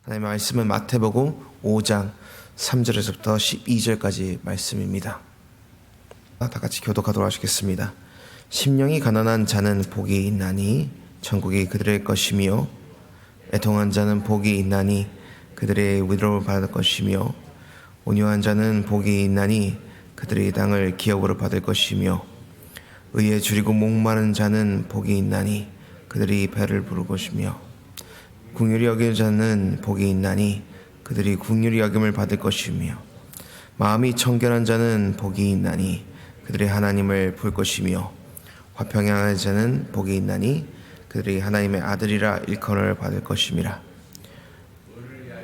하나님의 말씀은 마태복음 5장 3절에서부터 12절까지 말씀입니다. 다 같이 교독하도록 하시겠습니다. 심령이 가난한 자는 복이 있나니 천국이 그들의 것이며, 애통한 자는 복이 있나니 그들의 위로를 받을 것이며, 온유한 자는 복이 있나니 그들의 땅을 기업으로 받을 것이며, 의에 줄이고 목마른 자는 복이 있나니 그들이 배를 부를 것이며, 긍휼히 여기는 자는 복이 있나니 그들이 긍휼히 여김을 받을 것이며, 마음이 청결한 자는 복이 있나니 그들이 하나님을 볼 것이며, 화평한 자는 복이 있나니 그들이 하나님의 아들이라 일컬음을 받을 것임이라.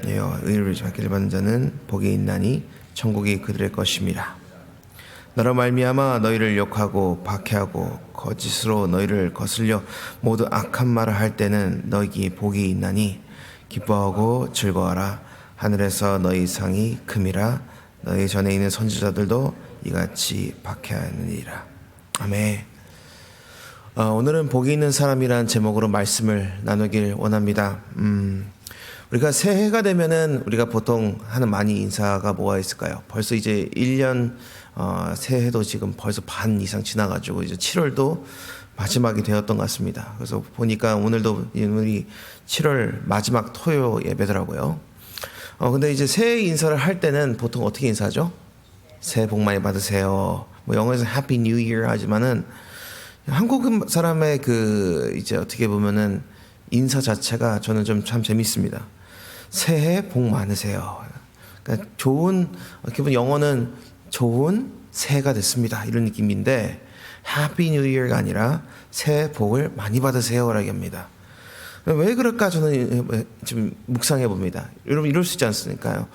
의를 받는 자는 복이 있나니 천국이 그들의 것임이라. 너로 말미암아 너희를 욕하고 박해하고 거짓으로 너희를 거슬려 모두 악한 말을 할 때는 너희에게 복이 있나니 기뻐하고 즐거워하라. 하늘에서 너희 상이 큼이라. 너희 전에 있는 선지자들도 이같이 박해하느니라. 아멘. 오늘은 복이 있는 사람이란 제목으로 말씀을 나누길 원합니다. 우리가 새해가 되면은 우리가 보통 하는 많이 인사가 뭐가 있을까요? 벌써 이제 1년 새해도 지금 벌써 반 이상 지나가지고 이제 7월도 마지막이 되었던 것 같습니다. 그래서 보니까 오늘도 우리 7월 마지막 토요 예배더라고요. 근데 이제 새해 인사를 할 때는 보통 어떻게 인사하죠? 새해 복 많이 받으세요. 뭐 영어에서 Happy New Year 하지만은 한국 사람의 이제 어떻게 보면은 인사 자체가 저는 좀 참 재밌습니다. 새해 복 많으세요. 그러니까 어떻게 보면 영어는 좋은 새해가 됐습니다, 이런 느낌인데, Happy New Year가 아니라 새해 복을 많이 받으세요라고 합니다. 왜 그럴까 저는 지금 묵상해 봅니다. 여러분 이럴 수 있지 않습니까요?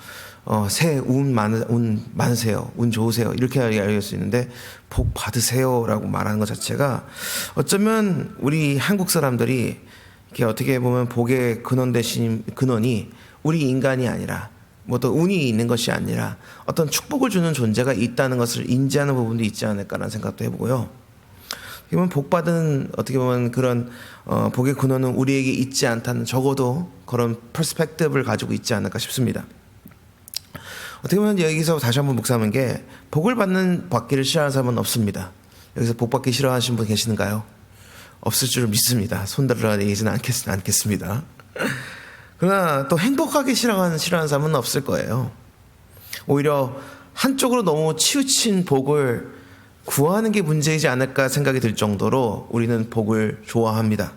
새해 운 많으세요, 운 좋으세요, 이렇게 알릴 수 있는데 복 받으세요라고 말하는 것 자체가 어쩌면 우리 한국 사람들이 이렇게 어떻게 보면 복의 근원 대신 근원이 우리 인간이 아니라 뭐 또 운이 있는 것이 아니라 어떤 축복을 주는 존재가 있다는 것을 인지하는 부분도 있지 않을까라는 생각도 해보고요. 어떻게 보면 복 받은 어떻게 보면 그런 복의 근원은 우리에게 있지 않다는, 적어도 그런 퍼스펙티브를 가지고 있지 않을까 싶습니다. 어떻게 보면 여기서 다시 한번 묵상하는 게, 복을 받기를 싫어하는 사람은 없습니다. 여기서 복 받기 싫어하시는 분 계시는가요? 없을 줄 믿습니다. 손들어 내리지는 않겠습니다. 그러나 또 행복하게 싫어하는 사람은 없을 거예요. 오히려 한쪽으로 너무 치우친 복을 구하는 게 문제이지 않을까 생각이 들 정도로 우리는 복을 좋아합니다.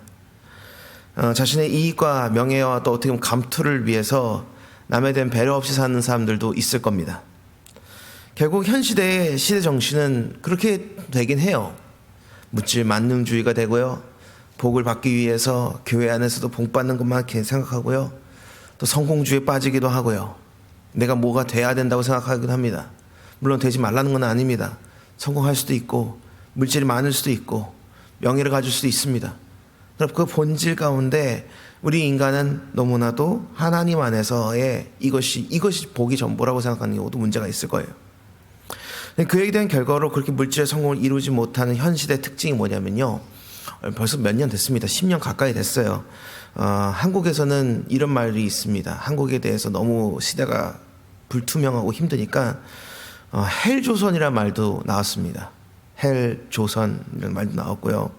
자신의 이익과 명예와 또 어떻게 보면 감투를 위해서 남에 대한 배려 없이 사는 사람들도 있을 겁니다. 결국 현 시대의 시대 정신은 그렇게 되긴 해요. 물질 만능주의가 되고요, 복을 받기 위해서 교회 안에서도 복 받는 것만 이렇게 생각하고요, 또 성공주의에 빠지기도 하고요, 내가 뭐가 돼야 된다고 생각하기도 합니다. 물론 되지 말라는 건 아닙니다. 성공할 수도 있고 물질이 많을 수도 있고 명예를 가질 수도 있습니다. 그럼 그 본질 가운데 우리 인간은 너무나도 하나님 안에서의 이것이 복이 전부라고 생각하는 경우도 문제가 있을 거예요. 그에 대한 결과로 그렇게 물질의 성공을 이루지 못하는 현 시대의 특징이 뭐냐면요, 벌써 몇 년 됐습니다. 10년 가까이 됐어요. 한국에서는 이런 말이 있습니다. 한국에 대해서 너무 시대가 불투명하고 힘드니까 헬조선이라는 말도 나왔습니다. 헬조선이라는 말도 나왔고요.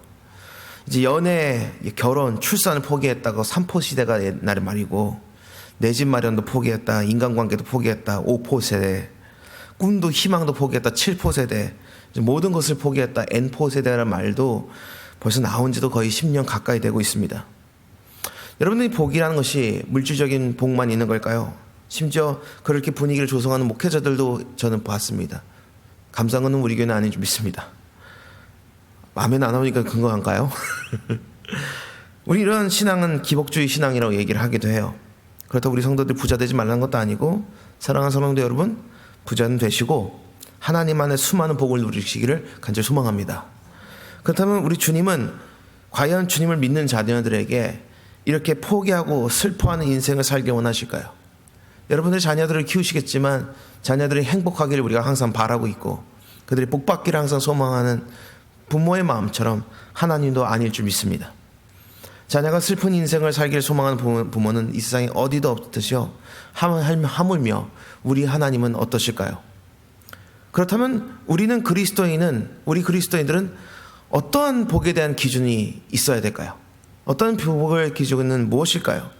이제 연애, 결혼, 출산을 포기했다고 3포 시대가 옛날의 말이고, 내 집 마련도 포기했다, 인간관계도 포기했다 5포 세대, 꿈도 희망도 포기했다 7포 세대, 모든 것을 포기했다 N포 세대라는 말도 벌써 나온 지도 거의 10년 가까이 되고 있습니다. 여러분들이 복이라는 것이 물질적인 복만 있는 걸까요? 심지어 그렇게 분위기를 조성하는 목회자들도 저는 봤습니다. 감사한 건 우리 교회는 아닌 줄 믿습니다. 아멘 안 하니까 근거한가요? 우리 이런 신앙은 기복주의 신앙이라고 얘기를 하기도 해요. 그렇다고 우리 성도들 부자 되지 말라는 것도 아니고, 사랑하는 성도 여러분, 부자는 되시고 하나님 안에 수많은 복을 누리시기를 간절히 소망합니다. 그렇다면 우리 주님은 과연 주님을 믿는 자녀들에게 이렇게 포기하고 슬퍼하는 인생을 살게 원하실까요? 여러분들 자녀들을 키우시겠지만 자녀들이 행복하기를 우리가 항상 바라고 있고, 그들이 복받기를 항상 소망하는 부모의 마음처럼 하나님도 아닐 줄 믿습니다. 자녀가 슬픈 인생을 살기를 소망하는 부모는 이 세상에 어디도 없듯이요. 하물며 우리 하나님은 어떠실까요? 그렇다면 우리 그리스도인들은 어떠한 복에 대한 기준이 있어야 될까요? 어떤 복의 기준은 무엇일까요?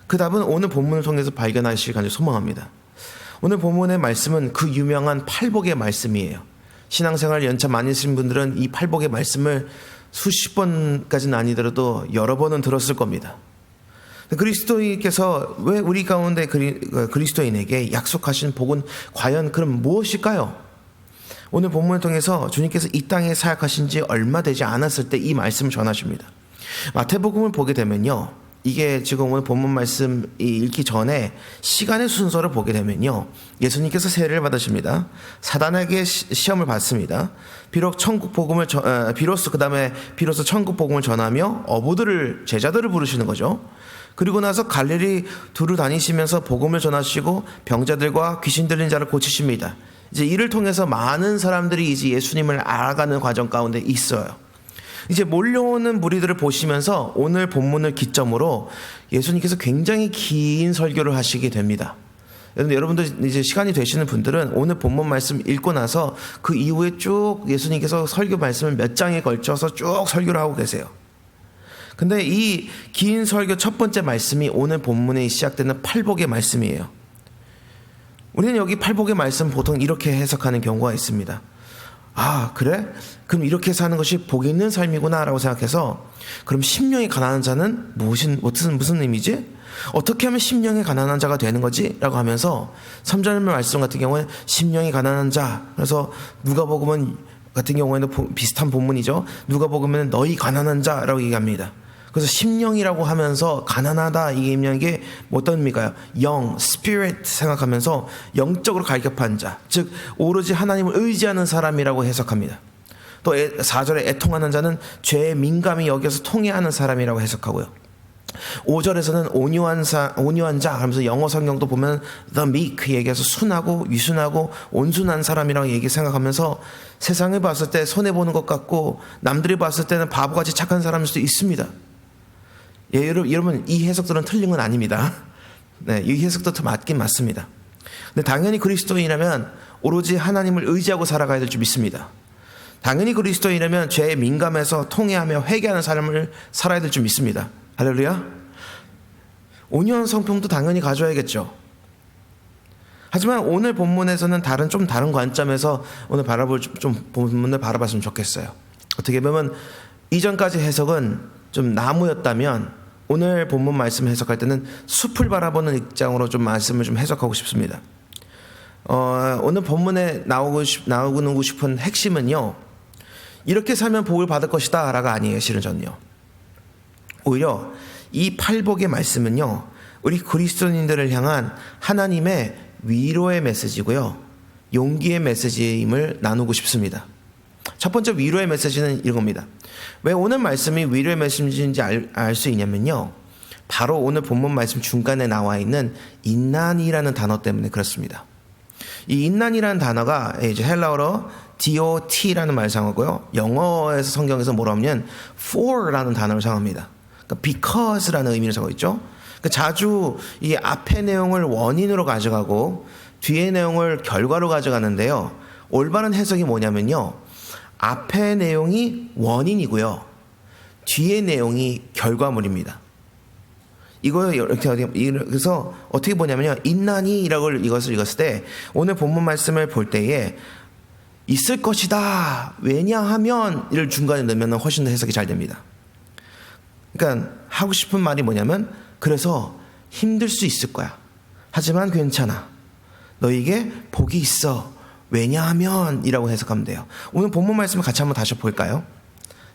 그 답은 오늘 본문을 통해서 발견하시길 간절히 소망합니다. 오늘 본문의 말씀은 그 유명한 팔복의 말씀이에요. 신앙생활 연차 많이 하신 분들은 이 팔복의 말씀을 수십 번까지는 아니더라도 여러 번은 들었을 겁니다. 그리스도인께서 왜 우리 가운데 그리스도인에게 약속하신 복은 과연 그럼 무엇일까요? 오늘 본문을 통해서 주님께서 이 땅에 사역하신 지 얼마 되지 않았을 때 이 말씀을 전하십니다. 마태복음을 보게 되면요, 이게 지금 오늘 본문 말씀 읽기 전에 시간의 순서를 보게 되면요, 예수님께서 세례를 받으십니다. 사단에게 시험을 받습니다. 비로소 천국 복음을 전하며 제자들을 부르시는 거죠. 그리고 나서 갈릴리 두루 다니시면서 복음을 전하시고 병자들과 귀신 들린 자를 고치십니다. 이제 이를 통해서 많은 사람들이 이제 예수님을 알아가는 과정 가운데 있어요. 이제 몰려오는 무리들을 보시면서 오늘 본문을 기점으로 예수님께서 굉장히 긴 설교를 하시게 됩니다. 여러분들 이제 시간이 되시는 분들은 오늘 본문 말씀 읽고 나서 그 이후에 쭉 예수님께서 설교 말씀을 몇 장에 걸쳐서 쭉 설교를 하고 계세요. 근데 이 긴 설교 첫 번째 말씀이 오늘 본문에 시작되는 팔복의 말씀이에요. 우리는 여기 팔복의 말씀 보통 이렇게 해석하는 경우가 있습니다. 아, 그래? 그럼 이렇게 사는 것이 복이 있는 삶이구나 라고 생각해서, 그럼 심령이 가난한 자는 무슨 의미지? 어떻게 하면 심령이 가난한 자가 되는 거지? 라고 하면서 3절 말씀 같은 경우에 심령이 가난한 자, 그래서 누가복음 같은 경우에는 비슷한 본문이죠. 누가복음은 너희 가난한 자라고 얘기합니다. 그래서 심령이라고 하면서 가난하다 이게 의미하는 게 어떤 의미가요? 영, spirit 생각하면서 영적으로 갈급한 자, 즉 오로지 하나님을 의지하는 사람이라고 해석합니다. 또 4절에 애통하는 자는 죄에 민감히 여겨서 통회하는 사람이라고 해석하고요. 5절에서는 온유한 자 하면서 영어 성경도 보면 the meek 얘기해서 순하고 유순하고 온순한 사람이라고 생각하면서 세상에 봤을 때 손해보는 것 같고 남들이 봤을 때는 바보같이 착한 사람일 수도 있습니다. 예, 여러분 이 해석들은 틀린 건 아닙니다. 네, 이 해석도 더 맞긴 맞습니다. 근데 당연히 그리스도인이라면 오로지 하나님을 의지하고 살아가야 될 줄 믿습니다. 당연히 그리스도인이라면 죄에 민감해서 통회하며 회개하는 삶을 살아야 될 줄 믿습니다. 할렐루야. 온유한 성품도 당연히 가져야겠죠. 하지만 오늘 본문에서는 좀 다른 관점에서 오늘 본문을 바라봤으면 좋겠어요. 어떻게 보면 이전까지 해석은 좀 나무였다면 오늘 본문 말씀 해석할 때는 숲을 바라보는 입장으로 좀 말씀을 좀 해석하고 싶습니다. 오늘 본문에 나오고 싶은 핵심은요, 이렇게 살면 복을 받을 것이다 라가 아니에요. 실은 저는요, 오히려 이 팔복의 말씀은요, 우리 그리스도인들을 향한 하나님의 위로의 메시지고요, 용기의 메시지임을 나누고 싶습니다. 첫 번째 위로의 메시지는 이겁니다. 왜 오늘 말씀이 위로의 메시지인지 알 수 있냐면요, 바로 오늘 본문 말씀 중간에 나와 있는 인난이라는 단어 때문에 그렇습니다. 이 인난이라는 단어가 이제 헬라어로 dot라는 말을 사용하고요, 영어에서 성경에서 뭐라 하면 for라는 단어를 사용합니다. 그러니까 because라는 의미를 사용하고 있죠. 그러니까 자주 이 앞의 내용을 원인으로 가져가고 뒤의 내용을 결과로 가져가는데요, 올바른 해석이 뭐냐면요, 앞의 내용이 원인이고요, 뒤의 내용이 결과물입니다. 그래서 어떻게 보냐면요, 인난이라고 이것을 읽었을 때 오늘 본문 말씀을 볼 때에 있을 것이다, 왜냐하면 이를 중간에 넣으면 훨씬 더 해석이 잘 됩니다. 그러니까 하고 싶은 말이 뭐냐면, 그래서 힘들 수 있을 거야, 하지만 괜찮아, 너에게 복이 있어, 왜냐하면 이라고 해석하면 돼요. 오늘 본문 말씀을 같이 한번 다시 볼까요?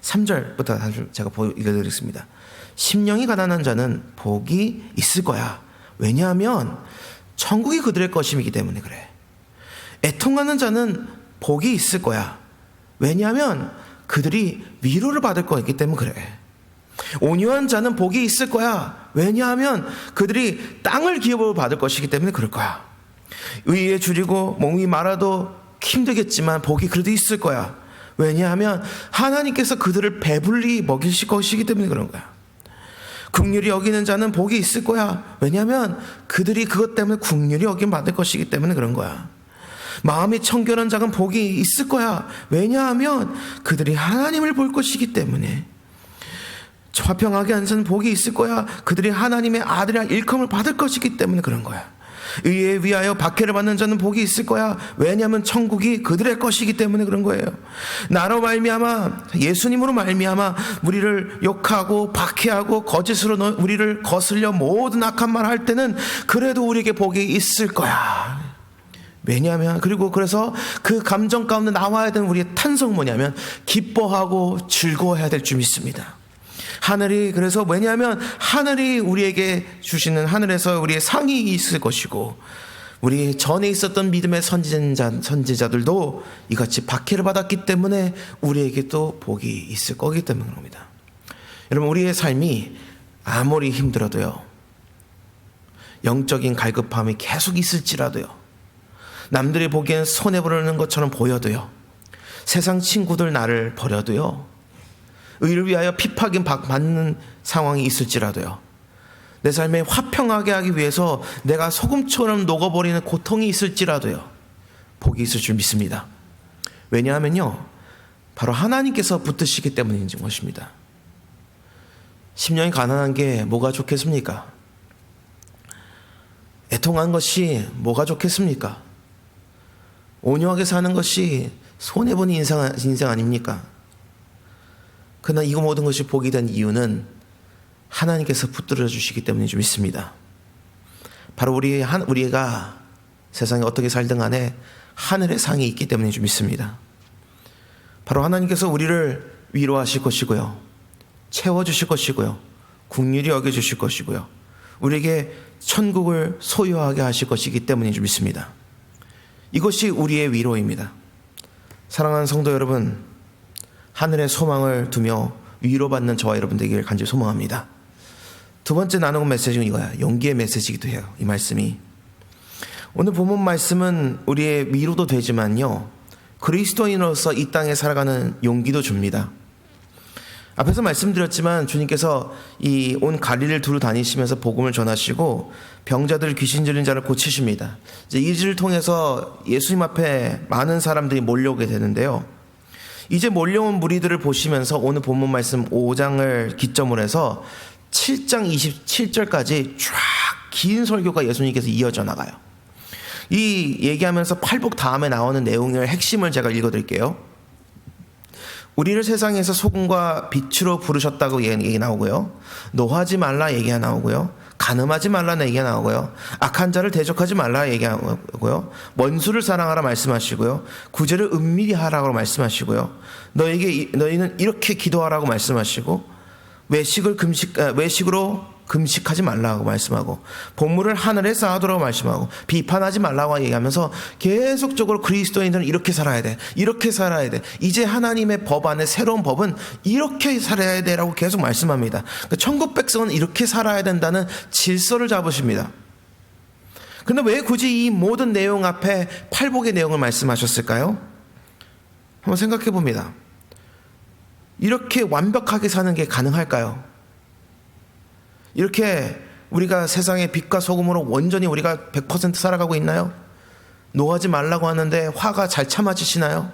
3절부터 다시 제가 읽어드리겠습니다. 심령이 가난한 자는 복이 있을 거야, 왜냐하면 천국이 그들의 것이기 때문에 그래. 애통하는 자는 복이 있을 거야, 왜냐하면 그들이 위로를 받을 거기 때문에 그래. 온유한 자는 복이 있을 거야, 왜냐하면 그들이 땅을 기업으로 받을 것이기 때문에 그럴 거야. 의에 줄이고 몸이 말아도 힘들겠지만 복이 그래도 있을 거야, 왜냐하면 하나님께서 그들을 배불리 먹이실 것이기 때문에 그런 거야. 긍휼히 여기는 자는 복이 있을 거야. 왜냐하면 그들이 그것 때문에 긍휼히 여김 받을 것이기 때문에 그런 거야. 마음이 청결한 자는 복이 있을 거야. 왜냐하면 그들이 하나님을 볼 것이기 때문에. 화평하게 하는 자는 복이 있을 거야. 그들이 하나님의 아들이라 일컬음을 받을 것이기 때문에 그런 거야. 의에 위하여 박해를 받는 자는 복이 있을 거야. 왜냐하면 천국이 그들의 것이기 때문에 그런 거예요. 나로 말미암아, 예수님으로 말미암아 우리를 욕하고 박해하고 거짓으로 우리를 거슬려 모든 악한 말 할 때는 그래도 우리에게 복이 있을 거야. 왜냐하면, 그리고 그래서 그 감정 가운데 나와야 되는 우리의 탄성 뭐냐면 기뻐하고 즐거워해야 될 줄 믿습니다. 하늘이, 그래서 왜냐하면 하늘이 우리에게 주시는, 하늘에서 우리의 상이 있을 것이고 우리 전에 있었던 믿음의 선지자들도 이같이 박해를 받았기 때문에 우리에게 또 복이 있을 거기 때문에 그럽니다. 여러분, 우리의 삶이 아무리 힘들어도요, 영적인 갈급함이 계속 있을지라도요, 남들이 보기엔 손해보려는 것처럼 보여도요, 세상 친구들 나를 버려도요, 의를 위하여 핍박임 받는 상황이 있을지라도요, 내 삶에 화평하게 하기 위해서 내가 소금처럼 녹아버리는 고통이 있을지라도요, 복이 있을 줄 믿습니다. 왜냐하면요, 바로 하나님께서 붙드시기 때문인 것입니다. 10년이 가난한 게 뭐가 좋겠습니까? 애통한 것이 뭐가 좋겠습니까? 온유하게 사는 것이 손해보는 인생 아닙니까? 그러나 이 모든 것이 복이 된 이유는 하나님께서 붙들어 주시기 때문인 줄 믿습니다. 바로 우리가 세상에 어떻게 살든 간에 하늘의 상이 있기 때문인 줄 믿습니다. 바로 하나님께서 우리를 위로하실 것이고요, 채워주실 것이고요, 긍휼히 여겨주실 것이고요, 우리에게 천국을 소유하게 하실 것이기 때문인 줄 믿습니다. 이것이 우리의 위로입니다. 사랑하는 성도 여러분, 하늘의 소망을 두며 위로받는 저와 여러분 되기를 간절히 소망합니다. 두 번째 나누는 메시지는 이거야. 용기의 메시지이기도 해요. 이 말씀이, 오늘 본문 말씀은 우리의 위로도 되지만요, 그리스도인으로서 이 땅에 살아가는 용기도 줍니다. 앞에서 말씀드렸지만 주님께서 이 온 갈릴리를 두루 다니시면서 복음을 전하시고 병자들, 귀신 들린 자를 고치십니다. 이제 이 일을 통해서 예수님 앞에 많은 사람들이 몰려오게 되는데요, 이제 몰려온 무리들을 보시면서 오늘 본문 말씀 5장을 기점으로 해서 7장 27절까지 쫙 긴 설교가 예수님께서 이어져 나가요. 이 얘기하면서 팔복 다음에 나오는 내용의 핵심을 제가 읽어드릴게요. 우리를 세상에서 소금과 빛으로 부르셨다고 얘기 나오고요, 노하지 말라 얘기가 나오고요, 간음하지 말라는 얘기가 나오고요, 악한 자를 대적하지 말라 얘기가 나오고요, 원수를 사랑하라 말씀하시고요, 구제를 은밀히 하라고 말씀하시고요, 너희는 이렇게 기도하라고 말씀하시고, 외식으로 금식하지 말라고 말씀하고, 보물을 하늘에 쌓아두라고 말씀하고, 비판하지 말라고 얘기하면서 계속적으로 그리스도인들은 이렇게 살아야 돼, 이렇게 살아야 돼, 이제 하나님의 법 안에 새로운 법은 이렇게 살아야 돼라고 계속 말씀합니다. 그러니까 천국 백성은 이렇게 살아야 된다는 질서를 잡으십니다. 그런데 왜 굳이 이 모든 내용 앞에 팔복의 내용을 말씀하셨을까요? 한번 생각해 봅니다. 이렇게 완벽하게 사는 게 가능할까요? 이렇게 우리가 세상의 빛과 소금으로 온전히 우리가 100% 살아가고 있나요? 노하지 말라고 하는데 화가 잘 참아지시나요?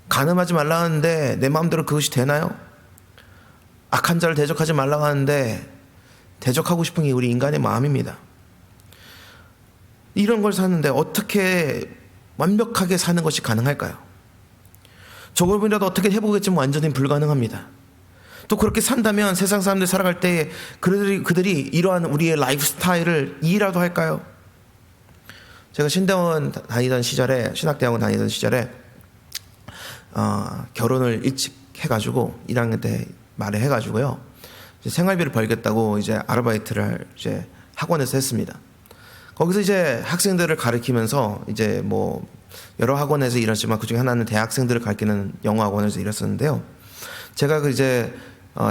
간음하지 말라고 하는데 내 마음대로 그것이 되나요? 악한 자를 대적하지 말라고 하는데 대적하고 싶은 게 우리 인간의 마음입니다. 이런 걸 사는데 어떻게 완벽하게 사는 것이 가능할까요? 조금이라도 어떻게 해보겠지만 완전히 불가능합니다. 또 그렇게 산다면 세상 사람들 살아갈 때 그들이 이러한 우리의 라이프 스타일을 이해라도 할까요? 제가 신학대학원 다니던 시절에 결혼을 일찍 해가지고 1학년 때 말에 해가지고요, 이제 생활비를 벌겠다고 이제 아르바이트를 이제 학원에서 했습니다. 거기서 이제 학생들을 가르치면서 이제 뭐 여러 학원에서 일했지만 그 중에 하나는 대학생들을 가르치는 영어 학원에서 일했었는데요, 제가 그 이제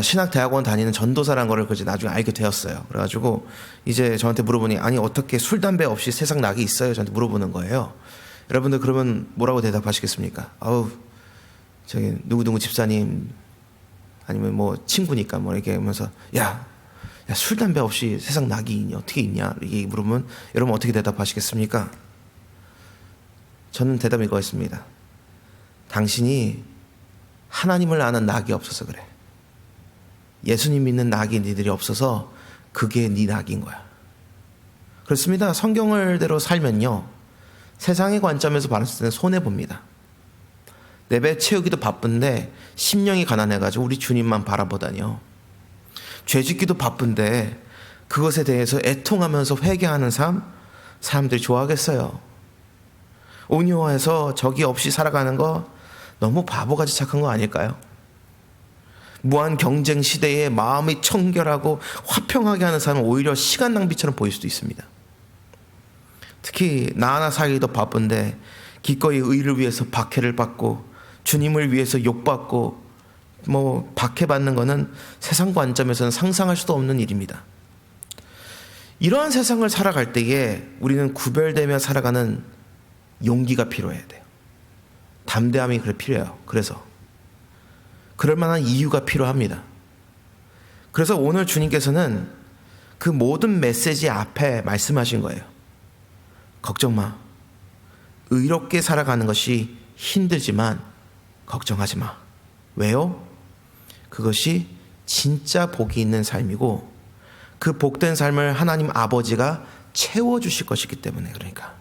신학대학원 다니는 전도사라는 거를 이제 나중에 알게 되었어요. 그래가지고 이제 저한테 물어보니, 아니 어떻게 술 담배 없이 세상 낙이 있어요? 저한테 물어보는 거예요. 여러분들 그러면 뭐라고 대답하시겠습니까? 아우, 저기 누구누구 집사님 아니면 뭐 친구니까 뭐 이렇게 하면서 야, 술 담배 없이 세상 낙이 있냐, 어떻게 있냐 이렇게 물으면 여러분 어떻게 대답하시겠습니까? 저는 대답이 이거였습니다. 당신이 하나님을 아는 낙이 없어서 그래. 예수님 믿는 낙이 니들이 없어서 그게 네 낙인 거야. 그렇습니다. 성경을대로 살면요, 세상의 관점에서 봤을 때는 손해봅니다. 내 배 채우기도 바쁜데 심령이 가난해가지고 우리 주님만 바라보다니요, 죄짓기도 바쁜데 그것에 대해서 애통하면서 회개하는 삶, 사람들이 좋아하겠어요? 온유해서 적이 없이 살아가는 거 너무 바보같이 착한 거 아닐까요? 무한 경쟁 시대에 마음이 청결하고 화평하게 하는 사람은 오히려 시간 낭비처럼 보일 수도 있습니다. 특히 나 하나 살기도 바쁜데 기꺼이 의를 위해서 박해를 받고 주님을 위해서 욕받고 뭐 박해받는 것은 세상 관점에서는 상상할 수도 없는 일입니다. 이러한 세상을 살아갈 때에 우리는 구별되며 살아가는 용기가 필요해야 돼요. 담대함이 필요해요. 그래서 그럴 만한 이유가 필요합니다. 그래서 오늘 주님께서는 그 모든 메시지 앞에 말씀하신 거예요. 걱정 마. 의롭게 살아가는 것이 힘들지만 걱정하지 마. 왜요? 그것이 진짜 복이 있는 삶이고 그 복된 삶을 하나님 아버지가 채워주실 것이기 때문에. 그러니까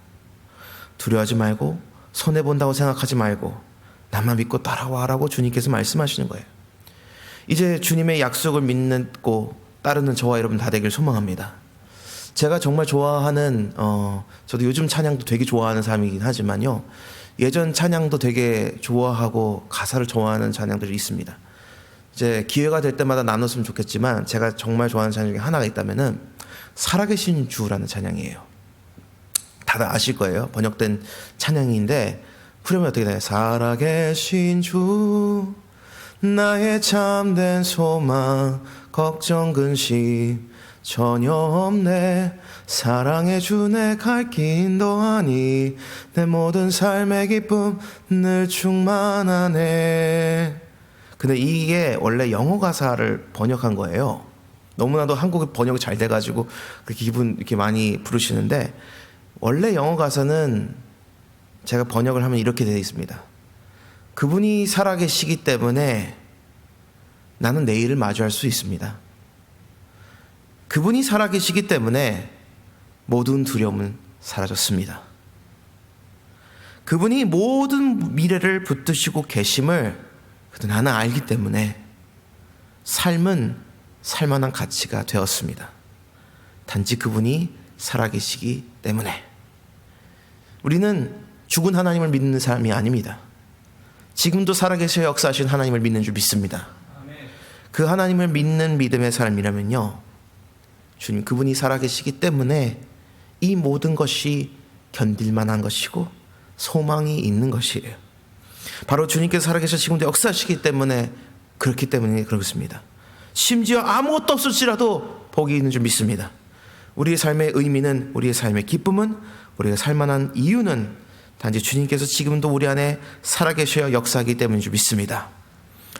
두려워하지 말고 손해본다고 생각하지 말고 나만 믿고 따라와라고 주님께서 말씀하시는 거예요. 이제 주님의 약속을 믿고 따르는 저와 여러분 다 되길 소망합니다. 제가 정말 좋아하는 저도 요즘 찬양도 되게 좋아하는 사람이긴 하지만요, 예전 찬양도 되게 좋아하고 가사를 좋아하는 찬양들이 있습니다. 이제 기회가 될 때마다 나눴으면 좋겠지만 제가 정말 좋아하는 찬양 중에 하나가 있다면은 살아계신 주라는 찬양이에요. 다들 아실 거예요. 번역된 찬양인데 후렴이 어떻게 돼요? 살아계신 주 나의 참된 소망 걱정 근심 전혀 없네 사랑해 주 내 갈 길도 아니 내 모든 삶의 기쁨 늘 충만하네. 근데 이게 원래 영어 가사를 번역한 거예요. 너무나도 한국의 번역이 잘 돼가지고 그 기분 이렇게 많이 부르시는데 원래 영어 가사는 제가 번역을 하면 이렇게 되어 있습니다. 그분이 살아계시기 때문에 나는 내일을 마주할 수 있습니다. 그분이 살아계시기 때문에 모든 두려움은 사라졌습니다. 그분이 모든 미래를 붙드시고 계심을 나는 알기 때문에 삶은 살만한 가치가 되었습니다. 단지 그분이 살아계시기 때문에. 우리는 죽은 하나님을 믿는 사람이 아닙니다. 지금도 살아계셔 역사하신 하나님을 믿는 줄 믿습니다. 그 하나님을 믿는 믿음의 사람이라면요, 주님 그분이 살아계시기 때문에 이 모든 것이 견딜만한 것이고 소망이 있는 것이에요. 바로 주님께서 살아계셔 지금도 역사하시기 때문에 그렇기 때문에 그렇습니다. 심지어 아무것도 없을지라도 복이 있는 줄 믿습니다. 우리의 삶의 의미는, 우리의 삶의 기쁨은, 우리가 살만한 이유는 단지 주님께서 지금도 우리 안에 살아계셔 역사하기 때문인 줄 믿습니다.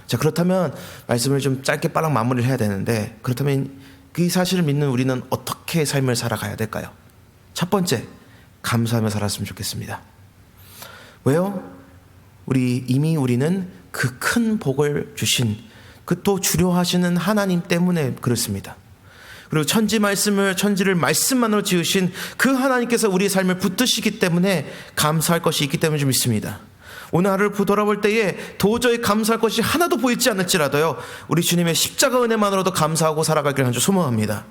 자, 그렇다면 말씀을 좀 짧게 빠르게 마무리를 해야 되는데, 그렇다면 그 사실을 믿는 우리는 어떻게 삶을 살아가야 될까요? 첫 번째, 감사하며 살았으면 좋겠습니다. 왜요? 우리는 그 큰 복을 주신 그 또 주려하시는 하나님 때문에 그렇습니다. 그리고 천지를 말씀만으로 지으신 그 하나님께서 우리의 삶을 붙드시기 때문에 감사할 것이 있기 때문에 좀 믿습니다. 오늘 하루를 돌아볼 때에 도저히 감사할 것이 하나도 보이지 않을지라도요, 우리 주님의 십자가 은혜만으로도 감사하고 살아가기를 한 줄 소망합니다.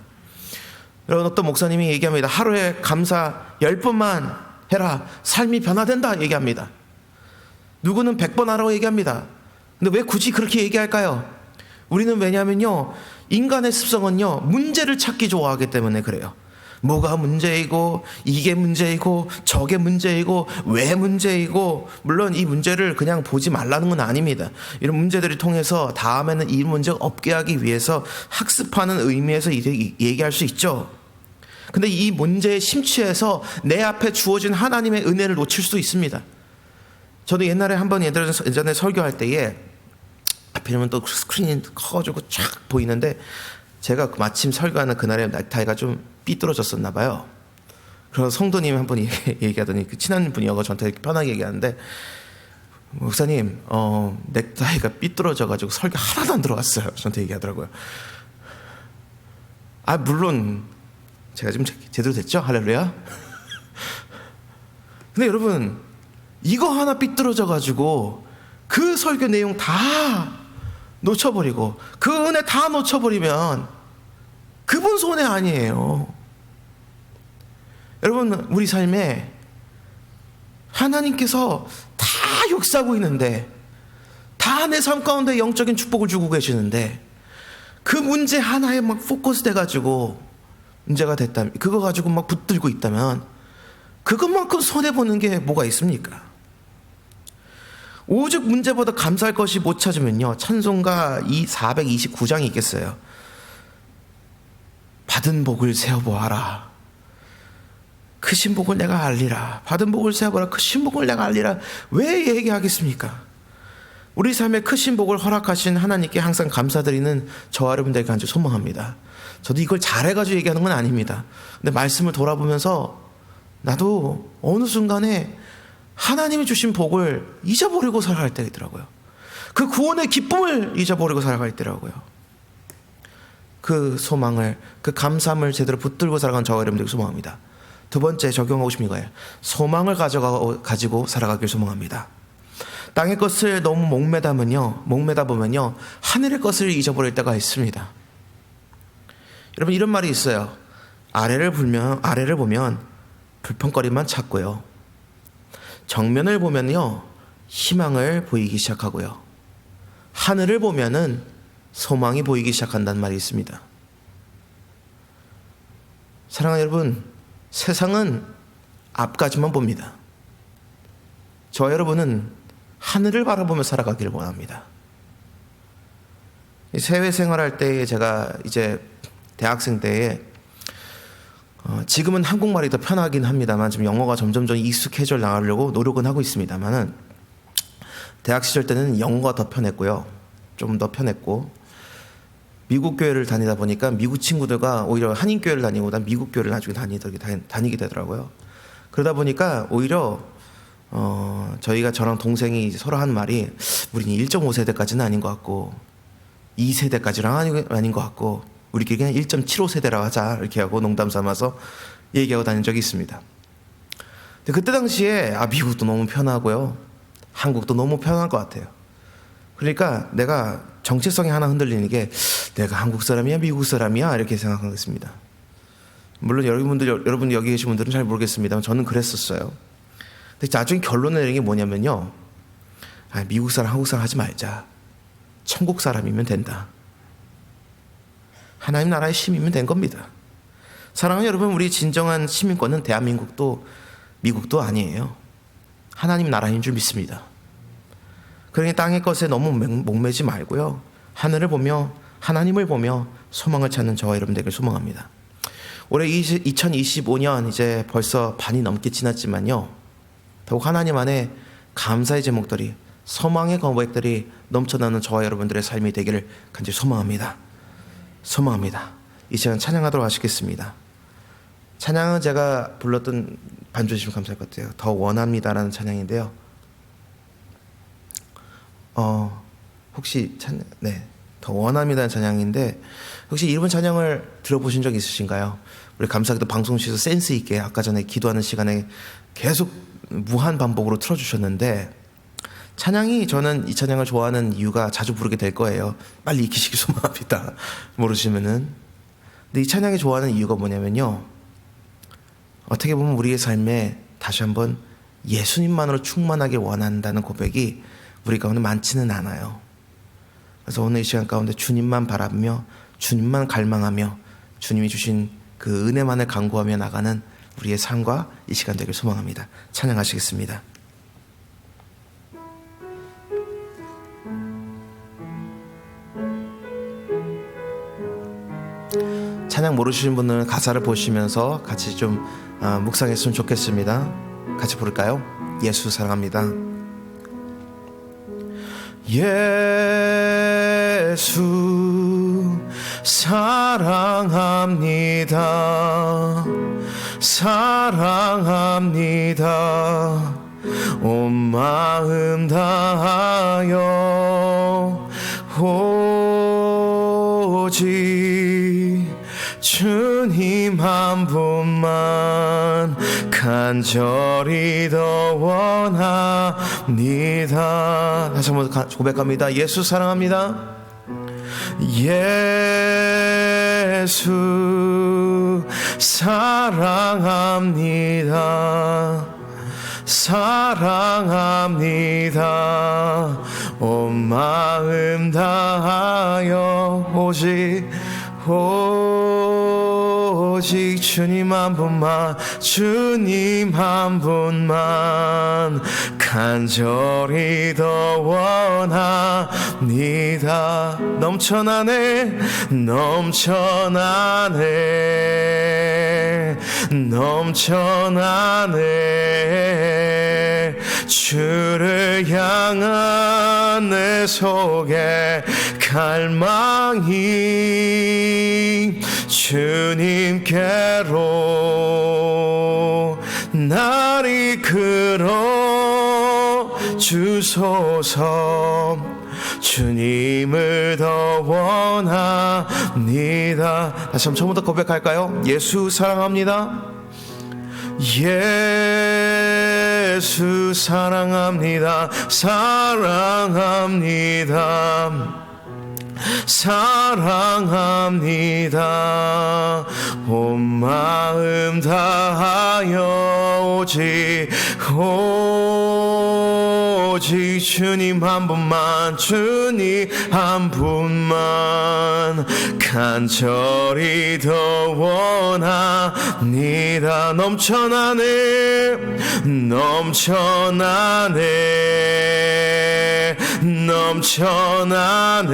여러분, 어떤 목사님이 얘기합니다. 하루에 감사 10번만 해라, 삶이 변화된다 얘기합니다. 누구는 100번 하라고 얘기합니다. 근데 왜 굳이 그렇게 얘기할까요? 우리는 왜냐하면요, 인간의 습성은요, 문제를 찾기 좋아하기 때문에 그래요. 뭐가 문제이고, 이게 문제이고, 저게 문제이고, 왜 문제이고, 물론 이 문제를 그냥 보지 말라는 건 아닙니다. 이런 문제들을 통해서 다음에는 이 문제가 없게 하기 위해서 학습하는 의미에서 얘기할 수 있죠. 근데 이 문제에 심취해서 내 앞에 주어진 하나님의 은혜를 놓칠 수도 있습니다. 저도 옛날에 한번 예전에 설교할 때에 하필이면 또 스크린이 커가지고 쫙 보이는데 제가 마침 설교하는 그날에 넥타이가 좀 삐뚤어졌었나 봐요. 그래서 성도님 한 분이 얘기하더니 그 친한 분이어서 저한테 이렇게 편하게 얘기하는데, 목사님 넥타이가 삐뚤어져가지고 설교 하나도 안 들어갔어요. 저한테 얘기하더라고요. 물론 제가 지금 제대로 됐죠? 할렐루야. 근데 여러분, 이거 하나 삐뚤어져가지고 그 설교 내용 다 놓쳐버리고 그 은혜 다 놓쳐버리면 그분 손해 아니에요. 여러분, 우리 삶에 하나님께서 다 역사하고 있는데, 다 내 삶 가운데 영적인 축복을 주고 계시는데, 그 문제 하나에 막 포커스 돼가지고 문제가 됐다면, 그거 가지고 막 붙들고 있다면 그것만큼 손해보는 게 뭐가 있습니까? 오직 문제보다 감사할 것이 못 찾으면요, 찬송가 429장이 있겠어요. 받은 복을 세어보아라. 크신 복을 내가 알리라. 받은 복을 세어보라. 크신 복을 내가 알리라. 왜 얘기하겠습니까? 우리 삶에 크신 복을 허락하신 하나님께 항상 감사드리는 저와 여러분들에게 간절히 소망합니다. 저도 이걸 잘해가지고 얘기하는 건 아닙니다. 근데 말씀을 돌아보면서 나도 어느 순간에 하나님이 주신 복을 잊어버리고 살아갈 때가 있더라고요. 그 구원의 기쁨을 잊어버리고 살아갈 때라고요. 그 소망을, 그 감사함을 제대로 붙들고 살아간 저와 여러분들에게 소망합니다. 두 번째 적용하고 싶은 거예요. 소망을 가지고 살아가길 소망합니다. 땅의 것을 너무 목매다 보면요, 하늘의 것을 잊어버릴 때가 있습니다. 여러분, 이런 말이 있어요. 아래를 보면 불평거리만 찾고요, 정면을 보면요, 희망을 보이기 시작하고요, 하늘을 보면은 소망이 보이기 시작한다는 말이 있습니다. 사랑하는 여러분, 세상은 앞까지만 봅니다. 저와 여러분은 하늘을 바라보며 살아가기를 원합니다. 해외 생활할 때, 제가 이제 대학생 때에 지금은 한국말이 더 편하긴 합니다만, 지금 영어가 점점 익숙해져 나가려고 노력은 하고 있습니다만은, 대학 시절 때는 영어가 더 편했고요, 좀 더 편했고, 미국 교회를 다니다 보니까 미국 친구들과 오히려 한인 교회를 다니고 난 미국 교회를 나중에 다니게 되더라고요. 그러다 보니까 오히려 저희가, 저랑 동생이 서로 한 말이, 우리는 1.5세대까지는 아닌 것 같고 2세대까지는 아닌 것 같고 우리끼리 그냥 1.75세대라고 하자, 이렇게 하고 농담 삼아서 얘기하고 다닌 적이 있습니다. 근데 그때 당시에 미국도 너무 편하고요, 한국도 너무 편한 것 같아요. 그러니까 내가 정체성이 하나 흔들리는 게, 내가 한국 사람이야 미국 사람이야 이렇게 생각하겠습니다. 물론 여러분 여기 계신 분들은 잘 모르겠습니다만 저는 그랬었어요. 근데 나중에 결론 내린 게 뭐냐면요, 미국 사람 한국 사람 하지 말자, 천국 사람이면 된다. 하나님 나라의 시민이면 된 겁니다. 사랑하는 여러분, 우리 진정한 시민권은 대한민국도 미국도 아니에요. 하나님 나라인 줄 믿습니다. 그러니까 땅의 것에 너무 목매지 말고요, 하늘을 보며 하나님을 보며 소망을 찾는 저와 여러분들에게 소망합니다. 올해 2025년 이제 벌써 반이 넘게 지났지만요, 더욱 하나님 안에 감사의 제목들이, 소망의 고백들이 넘쳐나는 저와 여러분들의 삶이 되기를 간절히 소망합니다. 이 시간 찬양하도록 하시겠습니다. 찬양은 제가 불렀던, 반주 주시면 감사할 것 같아요. 더 원합니다라는 찬양인데요, 혹시 더 원합니다는 찬양인데, 혹시 이번 찬양을 들어보신 적 있으신가요? 우리 감사기도 방송실에서 센스 있게 아까 전에 기도하는 시간에 계속 무한 반복으로 틀어주셨는데, 찬양이, 저는 이 찬양을 좋아하는 이유가 자주 부르게 될 거예요. 빨리 익히시기 소망합니다. 모르시면은. 근데 이 찬양이 좋아하는 이유가 뭐냐면요, 어떻게 보면 우리의 삶에 다시 한번 예수님만으로 충만하게 원한다는 고백이 우리 가운데 많지는 않아요. 그래서 오늘 이 시간 가운데 주님만 바라며 주님만 갈망하며 주님이 주신 그 은혜만을 간구하며 나가는 우리의 삶과 이 시간 되길 소망합니다. 찬양하시겠습니다. 찬양 모르시는 분들은 가사를 보시면서 같이 좀 묵상했으면 좋겠습니다. 같이 부를까요? 예수 사랑합니다. 예수 예수 사랑합니다. 사랑합니다. 온 마음 다하여 오직 주님 한 분만 간절히 더 원합니다. 다시 한번 고백합니다. 예수 사랑합니다. 예수 사랑합니다. 사랑합니다. 온 마음 다하여 오직 주님 한 분만, 주님 한 분만 간절히 더 원합니다. 넘쳐나네 넘쳐나네 넘쳐나네. 주를 향한 내 속에 갈망이 주님께로 날 이끌어 주소서. 주님을 더 원합니다. 다시 한번 처음부터 고백할까요? 예수 사랑합니다. 예수 사랑합니다. 사랑합니다. 사랑합니다. 온 마음 다하여 오직 주님 한 분만, 주님 한 분만 간절히 더 원합니다. 넘쳐나네 넘쳐나네 넘쳐나네.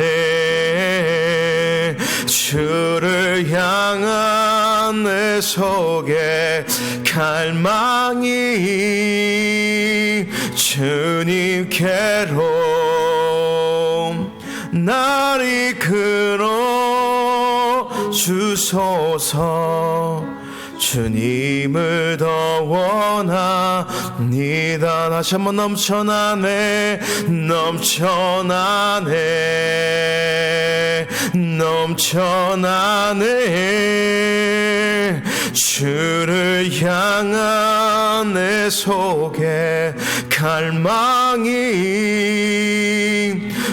주를 향한 내 속에 갈망이 주님께로 날 이끌어 주소서. 주님을 더 원합니다. 다시 한번 넘쳐나네 넘쳐나네 넘쳐나네. 주를 향한 내 속에 갈망이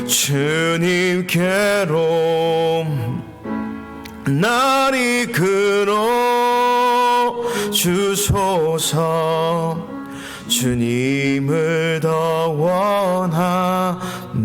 주님께로 날 이끌어 주소서. 주님을 더 원합니다.